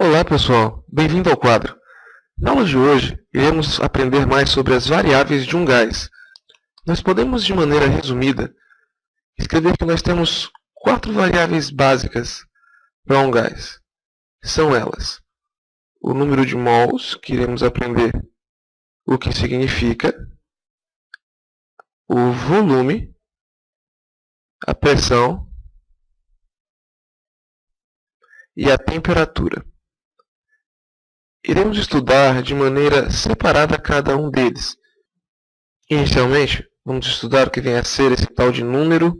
Olá pessoal, bem-vindo ao quadro. Na aula de hoje, iremos aprender mais sobre as variáveis de um gás. Nós podemos, de maneira resumida, escrever que nós temos 4 variáveis básicas para um gás. São elas: o número de mols, que iremos aprender o que significa, o volume, a pressão e a temperatura. Iremos estudar de maneira separada cada um deles. Inicialmente, vamos estudar o que vem a ser esse tal de número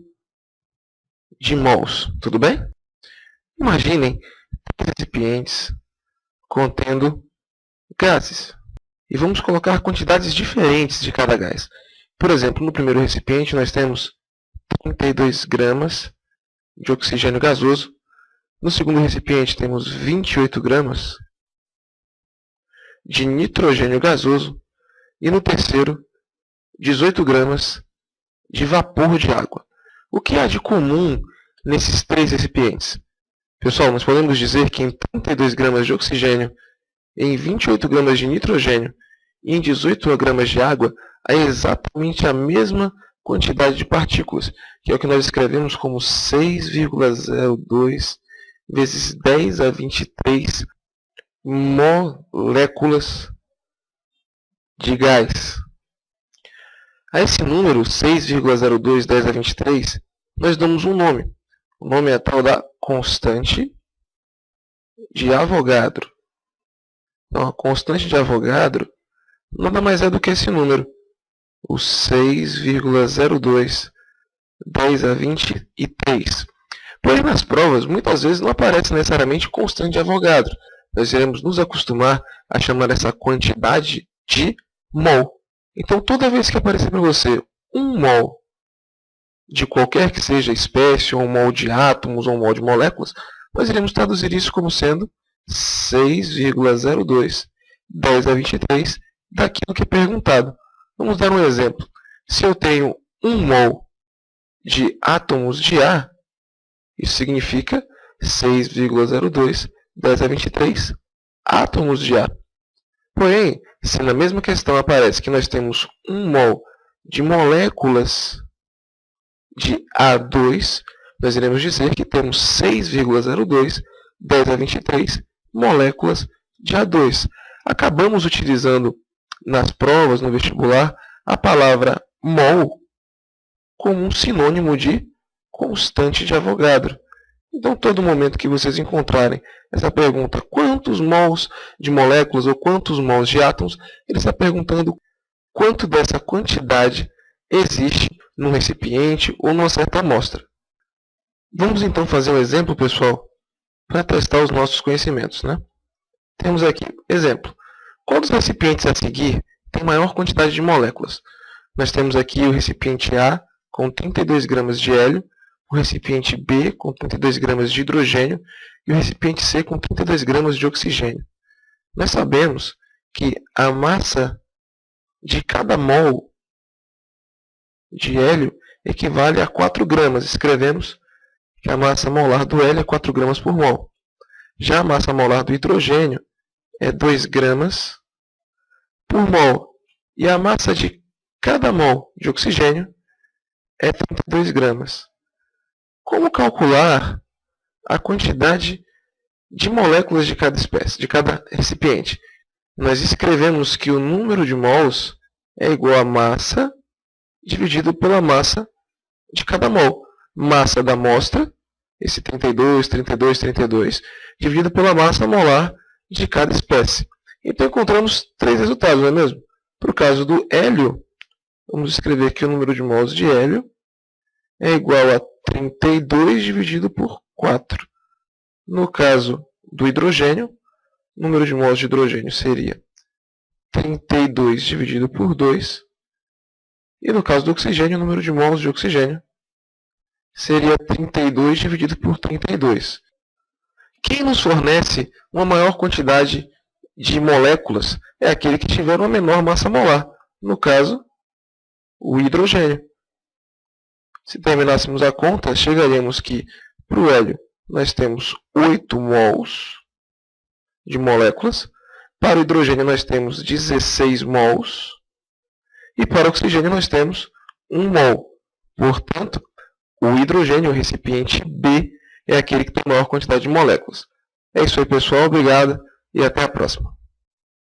de mols, tudo bem? Imaginem 3 recipientes contendo gases e vamos colocar quantidades diferentes de cada gás. Por exemplo, no primeiro recipiente nós temos 32 gramas de oxigênio gasoso, no segundo recipiente temos 28 gramas de nitrogênio gasoso e no terceiro 18 gramas de vapor de água. O que há de comum nesses 3 recipientes? Pessoal, nós podemos dizer que em 32 gramas de oxigênio, em 28 gramas de nitrogênio e em 18 gramas de água, há exatamente a mesma quantidade de partículas, que é o que nós escrevemos como 6,02 vezes 10 a 23 moléculas de gás. A esse número, 6,02 10 a 23, nós damos um nome. O nome é a tal da constante de Avogadro. Então, a constante de Avogadro nada mais é do que esse número, o 6,02 10 a 23. Porém, nas provas, muitas vezes não aparece necessariamente constante de Avogadro. Nós iremos nos acostumar a chamar essa quantidade de mol. Então, toda vez que aparecer para você um mol de qualquer que seja a espécie, ou um mol de átomos, ou um mol de moléculas, nós iremos traduzir isso como sendo 6,02 10 a 23 daquilo que é perguntado. Vamos dar um exemplo. Se eu tenho 1 mol de átomos de ar, isso significa 6,02 10 a 23 átomos de ar. Porém, se na mesma questão aparece que nós temos 1 mol de moléculas de A2, nós iremos dizer que temos 6,02 10 a 23 moléculas de A2. Acabamos utilizando nas provas, no vestibular, a palavra mol como um sinônimo de constante de Avogadro. Então, todo momento que vocês encontrarem essa pergunta, quantos mols de moléculas ou quantos mols de átomos, ele está perguntando quanto dessa quantidade existe num recipiente ou numa certa amostra. Vamos então fazer um exemplo, pessoal, para testar os nossos conhecimentos, né? Temos aqui, exemplo. Qual dos recipientes a seguir tem maior quantidade de moléculas? Nós temos aqui o recipiente A com 32 gramas de hélio, o recipiente B com 32 gramas de hidrogênio e o recipiente C com 32 gramas de oxigênio. Nós sabemos que a massa de cada mol de hélio equivale a 4 gramas. Escrevemos que a massa molar do hélio é 4 gramas por mol. Já a massa molar do hidrogênio é 2 gramas por mol. E a massa de cada mol de oxigênio é 32 gramas. Como calcular a quantidade de moléculas de cada espécie, de cada recipiente? Nós escrevemos que o número de mols é igual a massa dividido pela massa de cada mol. Massa da amostra, esse 32, 32, 32, dividido pela massa molar de cada espécie. Então encontramos 3 resultados, não é mesmo? Para o caso do hélio, vamos escrever que o número de mols de hélio é igual a 32 dividido por 4. No caso do hidrogênio, o número de mols de hidrogênio seria 32 dividido por 2. E no caso do oxigênio, o número de mols de oxigênio seria 32 dividido por 32. Quem nos fornece uma maior quantidade de moléculas é aquele que tiver uma menor massa molar. No caso, o hidrogênio. Se terminássemos a conta, chegaríamos que para o hélio nós temos 8 mols de moléculas. Para o hidrogênio nós temos 16 mols. E para o oxigênio nós temos 1 mol. Portanto, o hidrogênio, o recipiente B, é aquele que tem maior quantidade de moléculas. É isso aí, pessoal. Obrigado e até a próxima.